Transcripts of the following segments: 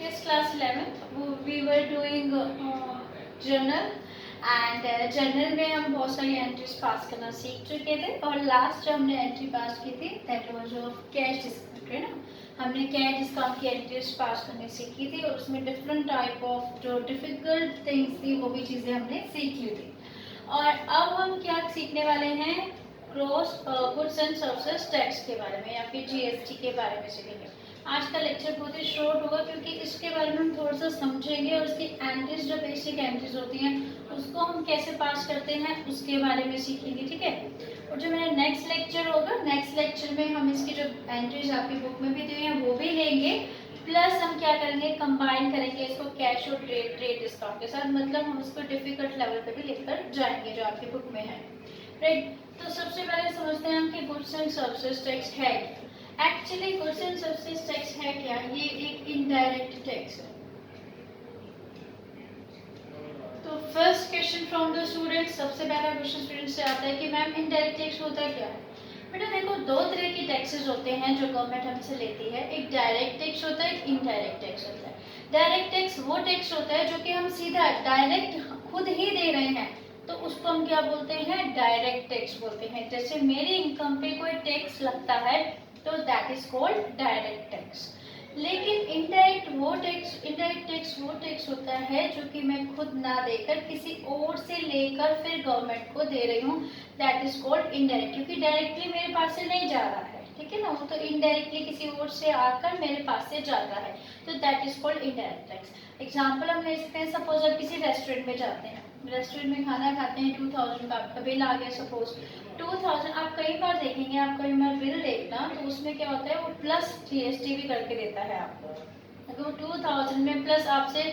Yes, class 11th. We were doing journal and journal में हम बहुत सारी एंट्रीज पास करना सीख चुके थे और लास्ट जो हमने एंट्री पास की थी that was of cash discount, है ना। हमने कैश डिस्काउंट की एंट्रीज पास करनी सीखी थी और उसमें डिफरेंट टाइप ऑफ जो डिफिकल्ट थिंग्स थी वो भी चीज़ें हमने सीख ली थी। और अब हम क्या सीखने वाले हैं, cross goods and services tax के बारे में या फिर जीएसटी के बारे में सीखेंगे। आज का लेक्चर बहुत ही शॉर्ट होगा क्योंकि इसके बारे में हम थोड़ा सा समझेंगे और इसकी एंट्रीज जो बेसिक एंट्रीज होती हैं उसको हम कैसे पास करते हैं उसके बारे में सीखेंगे, ठीक है। और जो मेरा नेक्स्ट लेक्चर होगा, नेक्स्ट लेक्चर में हम इसकी जो एंट्रीज आपकी बुक में भी दी हैं वो भी लेंगे, प्लस हम क्या करेंगे, कंबाइन करेंगे इसको कैश और ट्रेड डिस्काउंट के साथ, मतलब हम इसको डिफिकल्ट लेवल पे भी लेकर जाएंगे जो आपकी बुक में है, राइट। तो सबसे पहले समझते हैं हम कि गुड्स एंड सर्विसेज टैक्स है क्या। Actually goods and services tax है क्या, ये एक इनडायरेक्ट टैक्स है। तो first question from the student, सबसे पहला क्वेश्चन स्टूडेंट से आता है कि मैम इनडायरेक्ट टैक्स होता क्या है। बेटा देखो, दो तरह की टैक्सेस होते हैं जो गवर्नमेंट हमसे लेती है, एक डायरेक्ट टैक्स होता है, एक इनडायरेक्ट टैक्स होता है। डायरेक्ट टैक्स वो टैक्स होता है जो कि हम सीधा डायरेक्ट खुद ही दे रहे हैं, तो उसको हम क्या बोलते हैं, डायरेक्ट टैक्स बोलते हैं। जैसे मेरी इनकम पे कोई टैक्स लगता है तो that is called direct tax. लेकिन इनडायरेक्ट टैक्स वो टैक्स होता है जो कि मैं खुद ना देकर किसी और से लेकर फिर गवर्नमेंट को दे रही हूँ, दैट इज कॉल्ड इनडायरेक्ट, क्योंकि डायरेक्टली मेरे पास से नहीं जा रहा है, ठीक है ना, वो तो इनडायरेक्टली किसी और से आकर मेरे पास से जाता है, तो that is called indirect tax. Example हम ले सकते हैं, सपोज आप किसी रेस्टोरेंट में जाते हैं, रेस्टोरेंट में खाना खाते हैं, 2000 का आपका बिल आ गया, सपोज 2000, आप कई बार देखेंगे, आप कई बार बिल देखना तो उसमें क्या होता है, वो प्लस जीएसटी भी करके देता है आपको। अगर वो 2000 में प्लस आपसे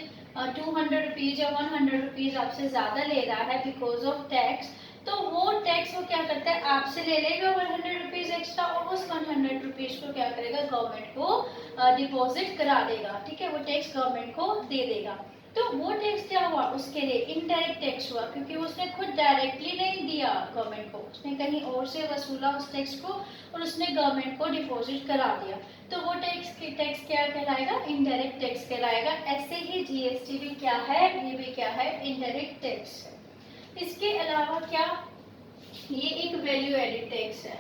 200 रुपीज या 100 रुपीज आपसे ज्यादा ले रहा है बिकॉज ऑफ टैक्स, तो वो टैक्स वो क्या करता है, आपसे ले लेगा 100 रुपीज एक्स्ट्रा और उस 100 रुपीज को क्या करेगा, गवर्नमेंट को डिपॉजिट करा देगा, ठीक है, वो टैक्स गवर्नमेंट को दे देगा। तो वो टैक्स क्या हुआ, उसके लिए इनडायरेक्ट टैक्स हुआ, क्योंकि उसने खुद डायरेक्टली नहीं दिया गवर्नमेंट को, उसने कहीं और से वसूला उस टैक्स को और उसने गवर्नमेंट को डिपॉजिट करा दिया, तो वो टैक्स क्या कहलाएगा, इनडायरेक्ट टैक्स कहलाएगा। ऐसे ही जीएसटी भी क्या है, ये भी क्या है, इनडायरेक्ट टैक्स है। इसके अलावा क्या, ये एक वैल्यू एडिड टैक्स है,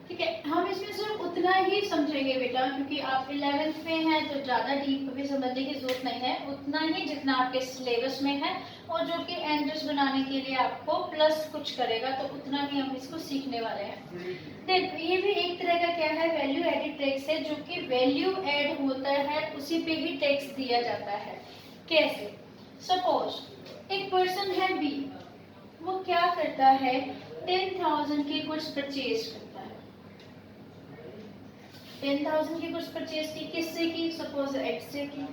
ठीक है। हम इसमें सिर्फ उतना ही समझेंगे बेटा, क्योंकि आप 11th में हैं तो ज़्यादा डीप भी समझने की जरूरत नहीं है, उतना ही जितना आपके सिलेबस में है और जो कि एंट्रीज बनाने के लिए आपको प्लस कुछ करेगा, तो उतना ही हम इसको सीखने वाले हैं। देख, ये भी एक तरह का क्या है, वैल्यू एडिड टैक्स है, जो कि वैल्यू एड होता है उसी पे ही टैक्स दिया जाता है। कैसे, सपोज एक पर्सन है बी, वो क्या करता है, 10,000 की गुड्स परचेज करता है, 10,000 की गुड्स परचेज की, किससे की, सपोज एक्स से की।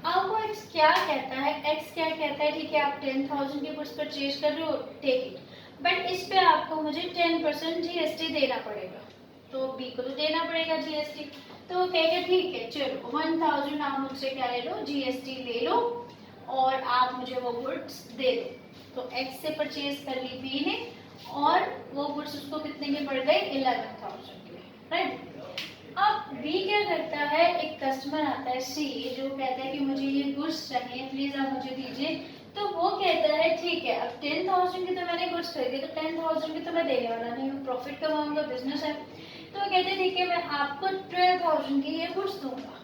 अब वो एक्स क्या कहता है, एक्स क्या कहता है, ठीक है आप 10,000 की गुड्स परचेज कर रहे हो, टेक इट, बट इस पे आपको मुझे 10% जीएसटी देना पड़ेगा, तो बी को तो देना पड़ेगा जीएसटी, तो वो कहेगा ठीक है चलो 1000 आप मुझसे क्या ले लो, जीएसटी ले लो और आप मुझे वो गुड्स दे दो। तो एक्स से परचेज कर ली बी ने और वो गुड्स उसको कितने के पड़ गए, 11,000 के, राइट। अब बी क्या करता है, एक कस्टमर आता है सी, जो कहता है कि मुझे ये गुड्स चाहिए, प्लीज आप मुझे दीजिए, तो वो कहता है ठीक है, अब 10,000 की तो मैंने गुड्स खरीदी, तो 10,000 की तो मैं देने वाला नहीं हूँ, प्रॉफिट कमाऊंगा, बिजनेस है, तो वो कहते हैं ठीक है मैं आपको 12,000 की ये गुड्स दूंगा,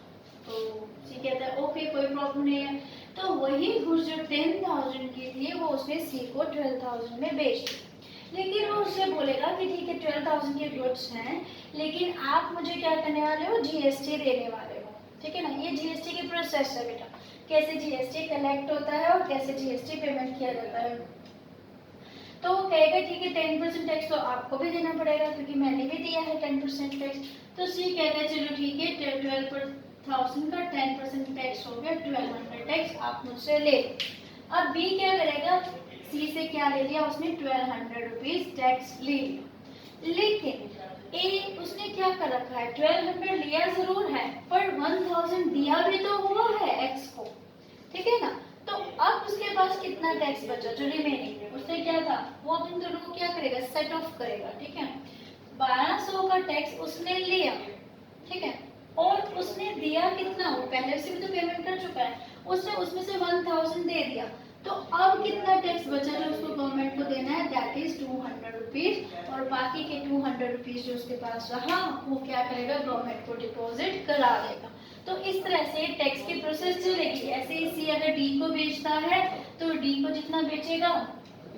तो सी कहता है ओके कोई प्रॉब्लम नहीं है, तो वही गुड्स जो 10,000 की थी वो उसने सी को 12,000 में बेच दी। लेकिन वो उससे बोलेगा कि ठीक है 12,000 के गुड्स हैं, लेकिन आप मुझे क्या करने वाले हो, जीएसटी देने वाले हो, ठीक है ना। ये जीएसटी की प्रोसेस है बेटा, कैसे जीएसटी कलेक्ट होता है और कैसे जीएसटी पेमेंट किया जाता है। तो वो कहेगा ठीक है 10% टैक्स तो आपको भी देना पड़ेगा क्योंकि मैंने भी दिया है 10% टैक्स, तो सी कहता है चलो ठीक है 12,000 का 10% टैक्स हो गया, 1200 टैक्स आप मुझसे ले। अब बी क्या करेगा, सी से क्या ले लिया उसने, 1200 रुपीज टैक्स ले लिया, लेकिन ए उसने क्या कर रखा है, 1200 लिया जरूर है पर 1000 दिया भी तो हुआ है एक्स को, ठीक है ना। तो अब उसके पास कितना टैक्स बचा, जो रिमेनिंग, उससे क्या था, वो अब इन दोनों को क्या करेगा, सेट ऑफ करेगा, ठीक है। 1200 का टैक्स उसने लिया, ठीक है, और उसने दिया कितना, वो पहले से भी तो पेमेंट कर चुका है, उसने उसमें से 1000 दे दिया, तो अब कितना टैक्स बचा जो उसको गवर्नमेंट को देना है, दैट इज 200 रुपीज। और बाकी के 200 रुपीज जो उसके पास रहा वो क्या करेगा, गवर्नमेंट को डिपॉजिट करा देगा। तो इस तरह से टैक्स की प्रोसेस चलेगी। ऐसे ही सी अगर डी को बेचता है तो डी को जितना बेचेगा,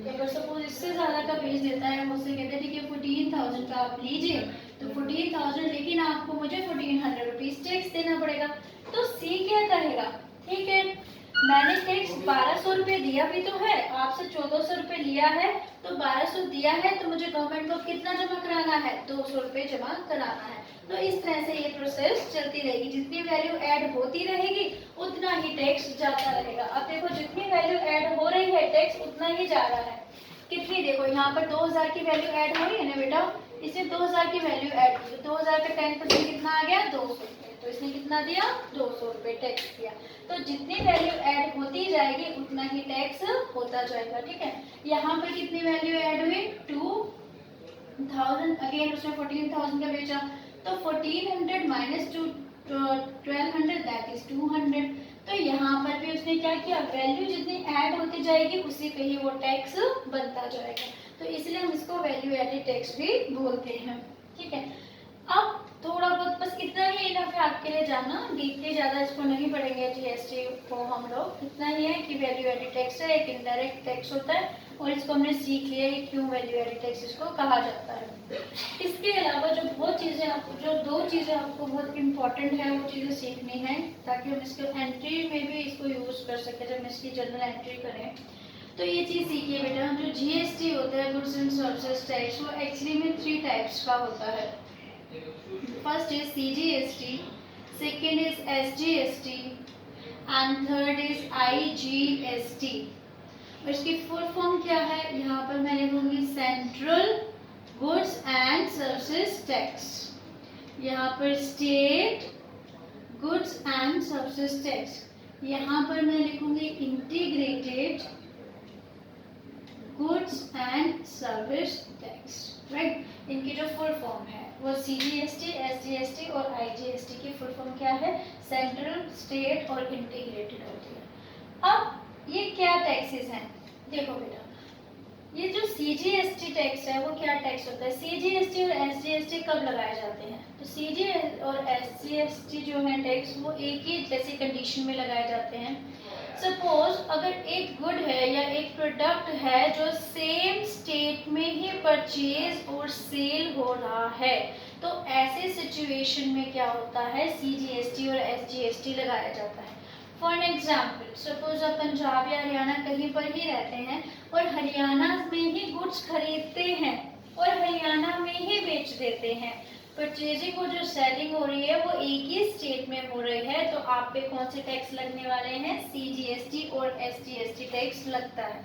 अगर सपोज इससे ज्यादा का बेच देता है, मुझसे कहते हैं ठीक है 14,000 का आप लीजिए, तो 14,000 लेकिन आपको मुझे 1400 रुपीज टैक्स देना पड़ेगा। तो सी क्या कहेगा, ठीक है मैंने टैक्स 1200 रुपये दिया भी तो है, आपसे 1400 रुपये लिया है, तो 1200 दिया है, तो मुझे गवर्नमेंट को कितना जमा कराना है, 200 रुपये जमा कराना है। तो इस तरह से ये प्रोसेस चलती रहेगी, जितनी वैल्यू ऐड होती रहेगी उतना ही टैक्स जाता रहेगा। अब देखो जितनी वैल्यू ऐड हो रही है टैक्स उतना ही जा रहा है। कितनी, देखो यहाँ पर 2000 की वैल्यू ऐड हो रही है ना बेटा, इसने 2000 की वैल्यू ऐड की, 2000 का 10% कितना आ गया, 200 रुपये, तो इसने कितना दिया, 200 रुपये टैक्स दिया। तो जितनी वैल्यू ऐड होती जाएगी उतना ही टैक्स होता जाएगा, ठीक है। यहाँ पर कितनी वैल्यू ऐड हुई, 2000, अगेन उसने 14,000 का बेचा, तो 1400 माइनस 1200 दैट इज 200। तो यहाँ पर भी उसने क्या किया, वैल्यू जितनी ऐड होती जाएगी उसी पे ही वो टैक्स बनता जाएगा। तो इसलिए हम इसको वैल्यू एडेड टैक्स भी बोलते हैं, ठीक है। अब थोड़ा बहुत बस इतना ही इनफ है आपके लिए जानना, डीपली ज़्यादा इसको नहीं पढ़ेंगे जीएसटी को हम लोग। इतना ही है कि वैल्यू एडेड टैक्स है, एक इनडायरेक्ट टैक्स होता है, और इसको हमने सीख लिया है क्यों वैल्यू एडेड टैक्स इसको कहा जाता है। इसके अलावा जो बहुत चीज़ें आपको, जो दो चीज़ें आपको बहुत इंपॉर्टेंट है वो चीज़ें सीखनी है, ताकि हम इसको एंट्री में भी इसको यूज़ कर सकें जब हम इसकी जनरल एंट्री करें। तो ये चीज़ सीखिए बेटा, जो जीएसटी होता है गुड्स एंड सर्विसेज टैक्स, वो एक्चुअली में 3 टाइप्स का होता है। First is CGST, second is SGST and third is IGST। और इसकी फुल फॉर्म क्या है, यहाँ पर मैं लिखूंगी central goods and services tax, यहाँ पर state goods and services tax, यहाँ पर मैं लिखूंगी integrated goods and service tax, right. इनकी जो फुल फॉर्म है वो CGST, SGST और IGST की फुल फॉर्म क्या है, सेंट्रल, स्टेट और इंटीग्रेटेड होती है। अब ये क्या टैक्सेस हैं, देखो बेटा, ये जो CGST टैक्स है वो क्या टैक्स होता है, CGST और SGST कब लगाए जाते हैं, तो CGST और SGST जो है टैक्स वो एक ही जैसी कंडीशन में लगाए जाते हैं। सपोज अगर एक गुड है या एक प्रोडक्ट है जो सेम स्टेट में ही परचेज और सेल हो रहा है, तो ऐसे सिचुएशन में क्या होता है, CGST और SGST लगाया जाता है। फॉर एग्जाम्पल सपोज आप पंजाब या हरियाणा कहीं पर ही रहते हैं और हरियाणा में ही गुड्स खरीदते हैं और हरियाणा में ही बेच देते हैं, परचेजिंग और जो सेलिंग हो रही है वो एक ही स्टेट में हो रही है, तो आप पे कौन से टैक्स लगने वाले हैं, CGST और SGST टैक्स लगता है।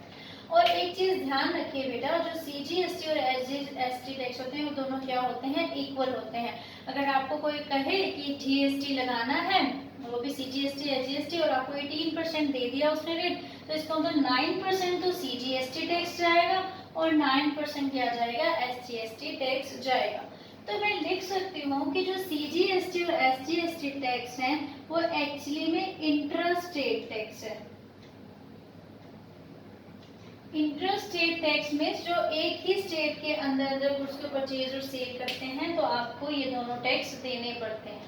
और एक चीज ध्यान रखिए बेटा, जो CGST और SGST टैक्स होते हैं वो दोनों क्या होते हैं, इक्वल होते हैं। अगर आपको कोई कहे कि GST लगाना है, वो भी CGST SGST, और आपको 18% दे दिया उसने रेट, तो इसका मतलब 9% तो CGST टैक्स जाएगा और 9% क्या जाएगा, SGST टैक्स जाएगा। तो मैं लिख सकती हूँ कि जो CGST और SGST टैक्स हैं वो एक्चुअली में इंट्रा स्टेट टैक्स है। इंट्रा स्टेट टैक्स में जो एक ही स्टेट के अंदर जब उसको परचेज और सेल करते हैं तो आपको ये दोनों टैक्स देने पड़ते हैं।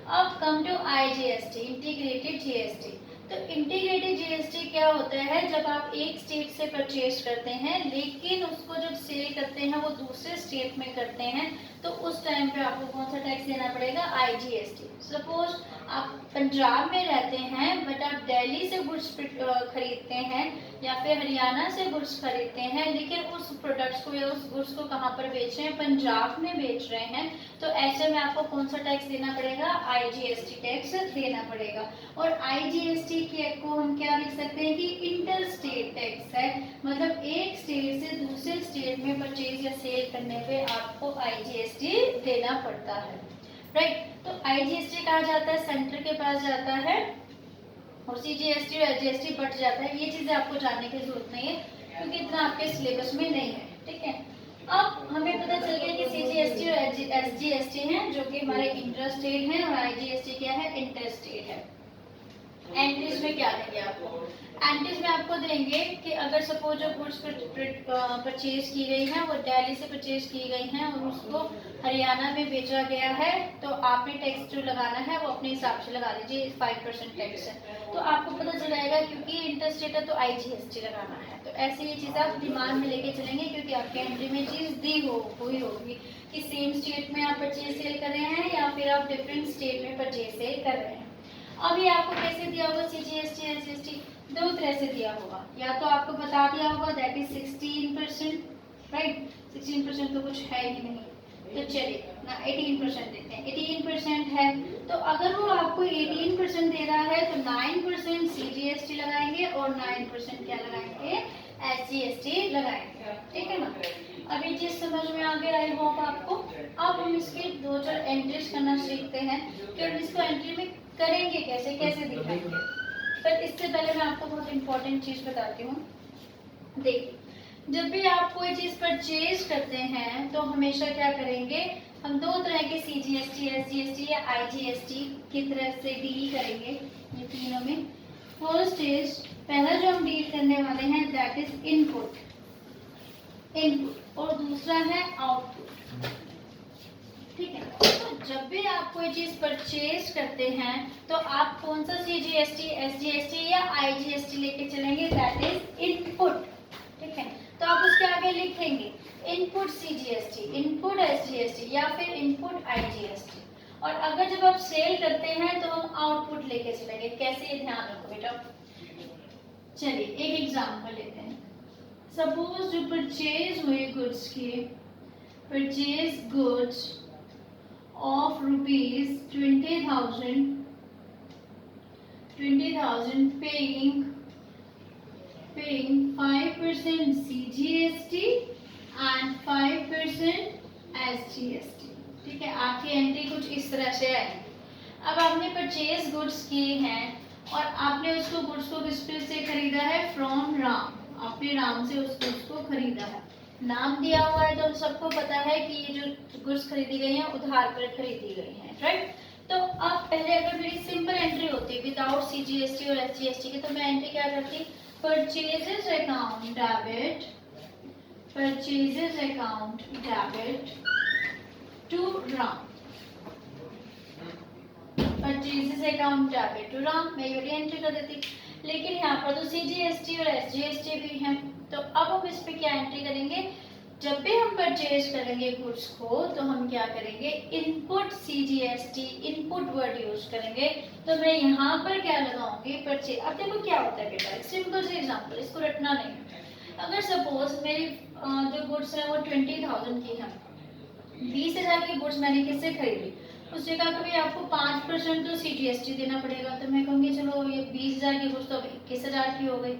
अब come to IGST, integrated GST। तो इंटीग्रेटेड GST क्या होता है, जब आप एक स्टेट से परचेज करते हैं लेकिन उसको जब सेल करते हैं वो दूसरे स्टेट में करते हैं, तो उस टाइम पे आपको कौन सा टैक्स देना पड़ेगा, IGST। सपोज आप पंजाब में रहते हैं बट आप दिल्ली से गुड्स खरीदते हैं या फिर हरियाणा से गुड्स खरीदते हैं, लेकिन उस प्रोडक्ट्स को या उस गुड्स को कहाँ पर बेच रहे हैं, पंजाब में बेच रहे हैं, तो ऐसे में आपको कौन सा टैक्स देना पड़ेगा, IGST टैक्स देना पड़ेगा। और IGST को हम क्या लिख सकते हैं कि इंटर स्टेट टैक्स है, मतलब एक स्टेट से दूसरे स्टेट में परचेज या सेल करने पे आपको IGST देना पड़ता है, राइट। तो IGST कहा जाता है सेंटर के पास जाता है और CGST और SGST बढ़ जाता है। ये चीजें आपको जानने की जरूरत नहीं है क्योंकि इतना आपके सिलेबस में नहीं है, ठीक है। अब हमें पता चल गया कि CGST और SGST हैं जो कि हमारे इंट्रास्टेट हैं, और IGST क्या है, इंटरस्टेट है। एंट्रीज में क्या देंगे आपको, एंट्रीज में आपको देंगे कि अगर सपोज जो गुड्स परचेज की गई है वो दिल्ली से परचेज की गई हैं और उसको हरियाणा में बेचा गया है, तो आपने टैक्स जो लगाना है वो अपने हिसाब से लगा लीजिए, 5% टैक्स है। तो आपको पता चल जाएगा क्योंकि इंटरस्टेट है तो IGST लगाना है। तो ऐसे ये चीज़ आप दिमाग में लेके चलेंगे, क्योंकि आपके एंट्री में चीज़ दी हुई होगी कि सेम स्टेट में आप परचेज सेल कर रहे हैं या फिर आप डिफरेंट स्टेट में परचेज सेल कर रहे हैं। अभी आपको कैसे दिया होगा CGST SGST, दो तरह से दिया होगा, या तो आपको बता दिया होगा दैट इज 16%, राइट, 16% तो कुछ है ही नहीं, तो चलिए ना 18% देते हैं, 18% है। तो अगर वो आपको 18% दे रहा है तो 9% CGST लगाएंगे और 9% क्या लगाएंगे, SGST लगाएंगे, ठीक है ना। अभी चीज समझ में आ गया आई होप आपको। अब हम इसके दो चार एंट्रीज करना सीखते हैं कि हम इसको एंट्री में करेंगे कैसे, कैसे दिखाएंगे। पर इससे पहले मैं आपको बहुत इंपॉर्टेंट चीज बताती हूँ। देखिए, जब भी आप कोई चीज परचेज करते हैं तो हमेशा क्या करेंगे, हम दो तरह के CGST SGST या IGST की तरह से डील करेंगे ये तीनों में। फर्स्ट इज, पहला जो हम डील करने वाले हैं दैट इज इनपुट, और दूसरा है आउटपुट, ठीक है। तो जब भी आप कोई चीज परचेज करते हैं तो आप कौन सा CGST SGST या IGST लेके चलेंगे, दैट इज इनपुट, ठीक है। तो आप उसके आगे लिखेंगे इनपुट CGST, इनपुट SGST या फिर इनपुट IGST। और अगर जब आप सेल करते हैं तो हम आउटपुट लेके चलेंगे, कैसे, ये ध्यान रखो बेटा। चलिए एक एग्जांपल लेते हैं। सपोज जो परचेज हुए गुड्स के, purchase goods of rupees 20,000 paying 5% CGST and 5% SGST, ठीक है। आपकी एंट्री कुछ इस तरह से है। अब आपने परचेज गुड्स किए हैं और आपने उसको गुड्स को किस से खरीदा है, फ्रॉम राम, आपने राम से उस गुड्स को खरीदा है। नाम दिया हुआ है तो सबको पता है कि ये जो गुड्स खरीदी गई हैं उधार पर खरीदी गई हैं, राइट। तो अब पहले अगर मेरी सिंपल एंट्री होती विदाउट CGST और SGST की, तो मैं एंट्री क्या करती, purchases account debit, purchases account debit to Ram, purchases account debit to Ram, मैं ये एंट्री कर देती। लेकिन यहाँ पर तो CGST और SGST भी हैं, तो अब हम इस पे क्या एंट्री करेंगे, जब भी हम परचेज करेंगे गुड्स को तो हम क्या करेंगे, input CGST, input word use करेंगे। तो मैं यहाँ पर क्या लगाऊंगी, परचेज। अब देखो क्या होता है बेटा, एक सिंपल से एग्जांपल, इसको रटना नहीं। अगर सपोज मेरी जो गुड्स है वो 20,000 की है, 20,000 की गुड्स मैंने किससे खरीदी, उस जगह पे भी आपको 5% तो CGST देना पड़ेगा। तो मैं कहूँगी चलो ये 20,000 की गुड्स तो 21,000 की हो गई,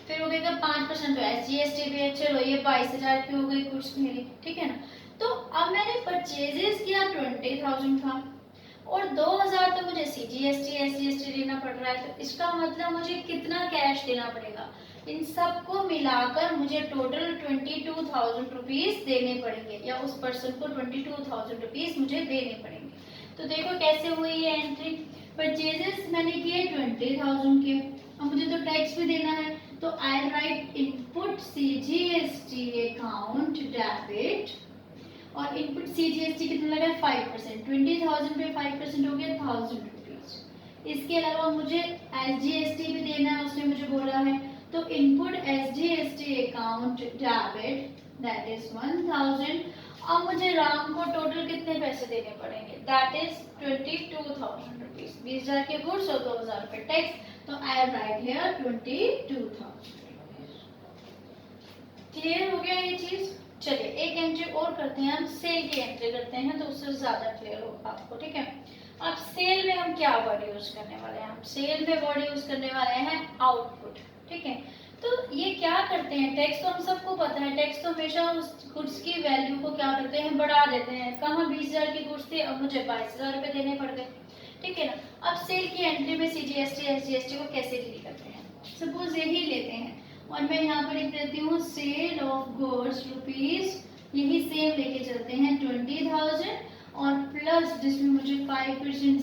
फिर हो गएगा 5% तो SGST भी है, चलो ये 22,000 की हो गई गुड्स मेरी, ठीक है ना। तो अब मैंने परचेजेस किया 20,000 का और 2,000 तो मुझे CGST SGST देना पड़ रहा है, तो इसका मतलब मुझे कितना कैश देना पड़ेगा, इन सबको मिलाकर मुझे टोटल 22,000 रुपीज देने पड़ेंगे, या उस पर्सन को 22,000 रुपीज मुझे देने पड़ेंगे। तो देखो कैसे हुई ये एंट्री, परचेजेस मैंने किए 20,000 के, अब मुझे तो टैक्स भी देना है, तो I write input CGST account debit, और इनपुट CGST कितना लगा, 5%, 20,000 पे 5% हो गया 1,000 रुपीज। इसके अलावा मुझे SGST भी देना है, उसने मुझे बोला है, तो input SGST account debit that is 1,000। अब मुझे राम को टोटल कितने पैसे देने पड़ेंगे, दैट इज 22,000 रुपीज, 20,000 के गुड्स और 2,000 रुपए टैक्स, तो आई राइट हियर 22,000। क्लियर हो गया ये चीज। चलिए एक एंट्री और करते हैं, हम सेल की एंट्री करते हैं तो उससे ज्यादा क्लियर होगा आपको, ठीक है। अब सेल में हम क्या वर्ड यूज करने वाले हैं, हम सेल में वर्ड यूज करने वाले हैं आउटपुट, ठीक है। तो ये क्या करते हैं, टैक्स तो हम सबको पता है, टैक्स तो हमेशा उस गुड्स की वैल्यू को क्या करते हैं, बढ़ा देते हैं। कहाँ 20,000 की गुड्स थी, अब मुझे 22,000 रुपए देने पड़ गए, ठीक है ना। अब सेल की एंट्री में CGST SGST को कैसे डील करते हैं, सपोज यही लेते हैं और मैं यहाँ पर लिख देती हूँ सेल ऑफ गुड्स यही सेम लेके चलते हैं 20,000 और प्लस जिसमें मुझे 5%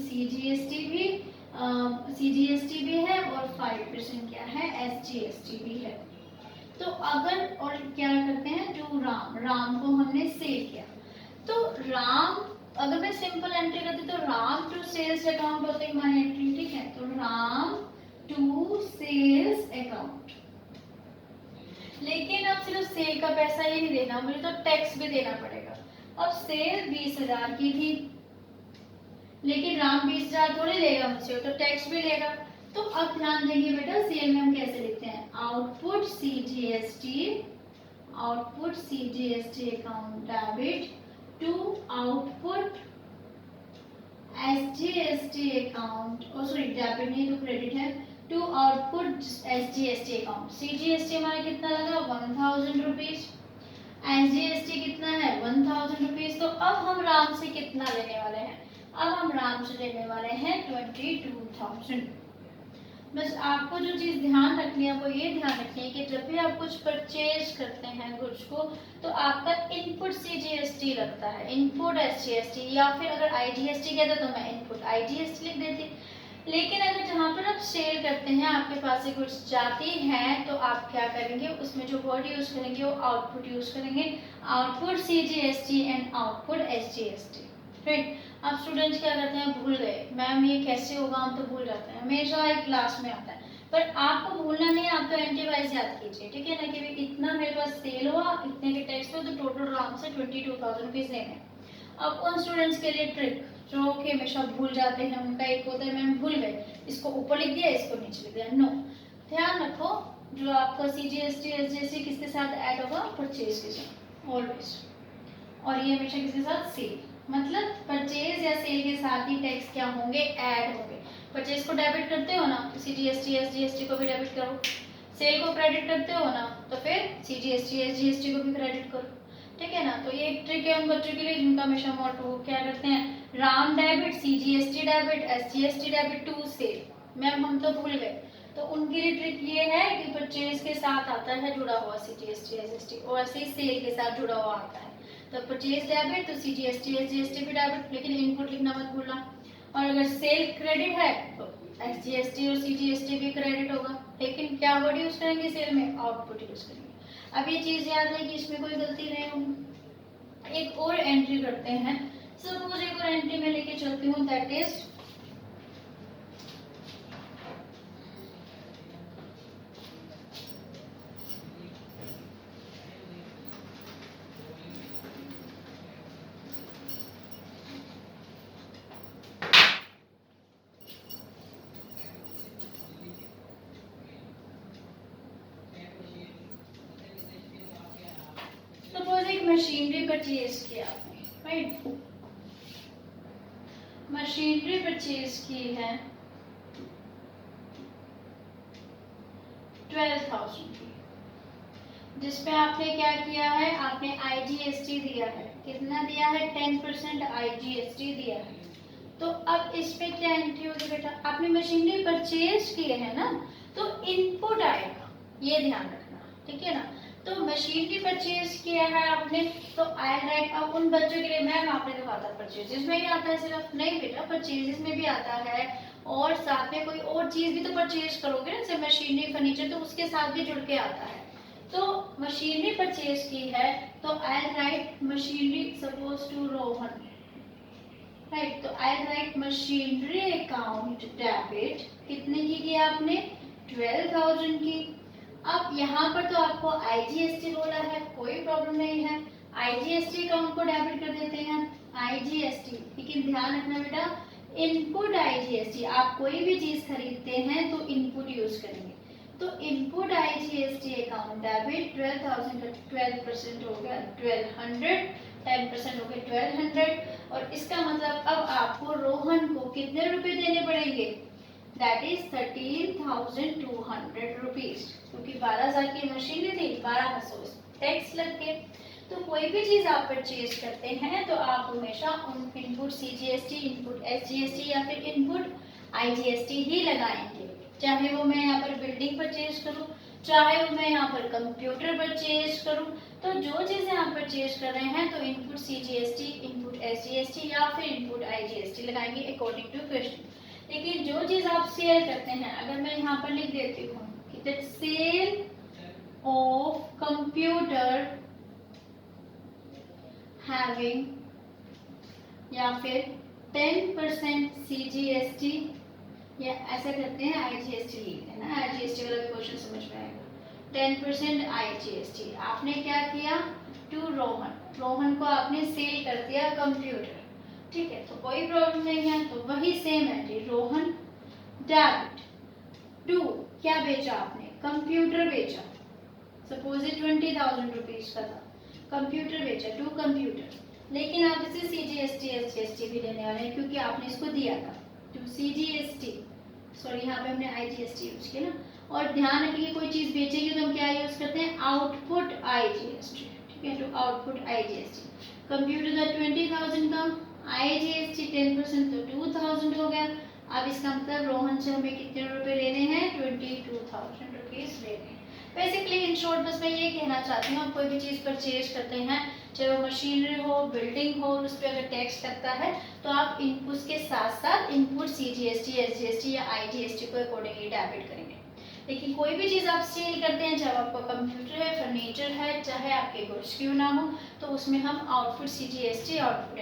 CGST भी है और 5% क्या है SGST भी है। तो अगर और क्या करते हैं, जो राम को हमने सेल किया, तो राम अगर मैं सिंपल एंट्री करती तो राम टू सेल्स अकाउंट होती है हमारी एंट्री, ठीक है। तो राम टू सेल्स अकाउंट, लेकिन अब सिर्फ सेल का पैसा ही नहीं देना, मुझे तो टैक्स भी देना पड़ेगा। अब सेल 20,000 की थी, लेकिन राम 20,000 थोड़ी लेगा मुझसे, तो टैक्स भी लेगा। तो अब ध्यान देंगे बेटा, सेल में हम कैसे लिखते हैं, output CGST account debit to output SGST account, sorry debit नहीं तो क्रेडिट है, to output SGST account. CGST हमारा कितना लगा 1,000 रुपीज, SGST कितना है 1,000 रुपीज। तो अब हम राम से कितना लेने वाले हैं, अब हम राम से लेने वाले हैं 22,000। बस आपको जो चीज़ ध्यान रखनी है वो ये ध्यान रखनी है कि जब भी आप कुछ परचेज करते हैं गुड्स को, तो आपका इनपुट CGST लगता है, इनपुट SGST, या फिर अगर IGST कहता तो मैं इनपुट IGST लिख देती। लेकिन अगर जहाँ पर आप सेल करते हैं, आपके पास से गुड्स जाती हैं, तो आप क्या करेंगे, उसमें जो वर्ड यूज़ करेंगे वो आउटपुट यूज़ करेंगे, output CGST and output SGST, right. अब स्टूडेंट्स क्या करते हैं, भूल गए मैम ये कैसे होगा, हम तो भूल जाते हैं, हमेशा एक क्लास में आता है। पर आपको भूलना नहीं है, आप तो एंटी वाइज याद कीजिए, ठीक है ना, कि भाई इतना मेरे पास सेल हुआ, इतने के टैक्स पे, तो टोटल राम से 22,000 रुपीज लेने। अब उन स्टूडेंट्स के लिए ट्रिक जो कि हमेशा भूल जाते हैं, उनका एक होता है मैम भूल गए, इसको ऊपर लिख दिया, इसको नीचे लिख दिया। नो, ध्यान रखो, जो आपका CGST SGST किसके साथ ऐड होगा, परचेज के साथ ऑलवेज, और ये हमेशा किसके साथ, सेल। मतलब परचेज या सेल के साथ ही टैक्स क्या होंगे, ऐड होंगे। परचेज को डेबिट करते हो ना, तो CGST SGST को भी डेबिट करो, सेल को क्रेडिट करते हो ना, तो फिर CGST SGST को भी क्रेडिट करो, ठीक है ना। तो ये एक ट्रिक है उन बच्चों के लिए जिनका हमेशा मोटो क्या करते हैं, Ram debit, CGST debit, SGST debit to sale. Ma'am हम तो भूल गए, तो उनके लिए ट्रिक ये है कि परचेज के साथ आता है जुड़ा हुआ CGST SGST, और ऐसे ही सेल के साथ जुड़ा हुआ आता है। तो परचेज डेबिट तो CGST SGST भी डेबिट, लेकिन इनपुट लिखना मत भूलना। और अगर सेल क्रेडिट है तो SGST और CGST भी क्रेडिट होगा, लेकिन क्या वर्ड यूज करेंगे सेल में, आउटपुट यूज करेंगे। अब ये चीज याद है कि इसमें कोई गलती नहीं होगी। एक और एंट्री करते हैं, सपोज एक और एंट्री में लेके चलती हूँ, दैट इज मशीनरी परचेज किया आपने, राइट, मशीनरी परचेज की है 12,000 की, जिसपे आपने क्या किया है, आपने IGST दिया है, कितना दिया है 10% IGST दिया है। तो अब इस पे क्या एंट्री होगी बेटा, आपने मशीनरी परचेज किए है ना, तो इनपुट आएगा, ये ध्यान रखना, ठीक है ना। तो मशीनरी परचेज किया है आपने, तो आई राइट। अब उन बच्चों के लिए मैम आपने तो कहा था परचेजेस में ही आता है सिर्फ, नहीं बेटा परचेजेस में भी आता है, और साथ में कोई और चीज भी तो परचेज करोगे ना, जैसे मशीनरी फर्नीचर, तो उसके साथ भी जुड़ के आता है। तो मशीनरी परचेज की है, तो I write machinery suppose to Rohan, right. तो I write machinery account debit, कितने की आपने 12,000 की। अब यहाँ पर तो आपको IGST बोला है, कोई प्रॉब्लम नहीं है, IGST अकाउंट को डेबिट कर देते हैं, IGST। लेकिन ध्यान रखना बेटा, इनपुट IGST, आप कोई भी चीज खरीदते हैं तो इनपुट यूज करेंगे, तो इनपुट IGST अकाउंट डेबिट 12,000 का 12% हो गया 1200, 10% हो गया 1200, और इसका मतलब अब आपको रोहन को कितने रुपए देने पड़ेंगे, दैट इज 13,200 रुपीज, क्योंकि 12,000 की मशीनरी थी, 1200 टैक्स लग के। तो कोई भी चीज आप परचेज करते हैं तो आप हमेशा उन इनपुट CGST, इनपुट SGST या फिर इनपुट IGST ही लगाएंगे। चाहे वो मैं यहाँ पर बिल्डिंग परचेज करूँ, चाहे मैं यहाँ पर कंप्यूटर परचेज करूँ, तो जो चीज़ें आप परचेज कर रहे हैं तो इनपुट CGST, इनपुट SGST या फिर इनपुट IGST लगाएंगे अकॉर्डिंग टू क्वेश्चन। लेकिन जो चीज़ आप सेल करते हैं, अगर मैं यहाँ पर लिख देती हूँ कि that sale of computer having या फिर 10% CGST, या ऐसा करते हैं IGST लिखते हैं ना, IGST वाला क्वेश्चन समझ में आएगा। 10% IGST आपने क्या किया टू रोहन, रोहन को आपने सेल कर दिया कंप्यूटर, ठीक है, तो कोई प्रॉब्लम नहीं है। तो वही same entry Rohan debit to क्या बेचा आपने, कंप्यूटर बेचा, सपोज 20,000 रुपीज का था, कंप्यूटर बेचा टू कंप्यूटर, लेकिन आप इसे CGST SGST भी लेने वाले हैं क्योंकि आपने इसको दिया था टू CGST, सॉरी यहाँ पे हमने IGST यूज किया ना। और ध्यान रखिए कोई चीज बेचेंगे तो हम क्या यूज करते हैं, आउटपुट IGST, ठीक है, टू आउटपुट IGST। कंप्यूटर था 20,000 का, IGST 10% तो 2,000 हो गया। अब इसका मतलब रोहन से हमें कितने रुपए लेने हैं, 22,000 रुपीज लेने हैं। बेसिकली इन शॉर्ट बस मैं ये कहना चाहती हूँ, आप कोई भी चीज़ परचेज करते हैं, चाहे वो मशीनरी हो, बिल्डिंग हो, उस पर अगर टैक्स लगता है तो आप उसके साथ साथ इनपुट CGST SGST या IGST को अकॉर्डिंगली डेबिट करेंगे। लेकिन कोई भी चीज़ आप सेल करते हैं, चाहे आपका कंप्यूटर है, फर्नीचर है, चाहे आपके गुड्स क्यों ना हो, तो उसमें हम आउटपुट CGST, आउटपुट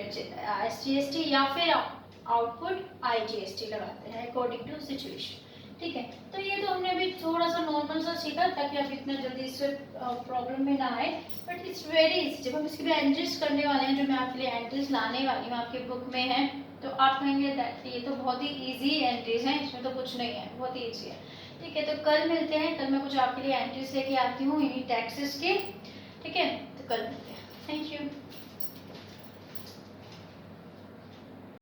SGST या फिर आउटपुट IGST लगाते हैं अकॉर्डिंग टू सिचुएशन, ठीक है। तो ये तो हमने अभी थोड़ा सा नॉर्मल सा सीखा ताकि आप इतना जल्दी इससे प्रॉब्लम में ना आए, बट इट्स वेरी इजी। जब हम इसके लिए एंट्रीज करने वाले हैं, जो मैं आपके लिए एंट्रीज लाने वाली हूँ आपके बुक में है, तो आप कहेंगे दैट ये तो बहुत ही इजी एंट्रीज हैं, इसमें तो कुछ नहीं है, बहुत ही ईजी है, ठीक है। तो कल मिलते हैं, कल मैं कुछ आपके लिए एंट्रीज लेके आती हूँ इन्हीं टैक्सेस के, ठीक है, तो कल मिलते हैं। Thank you.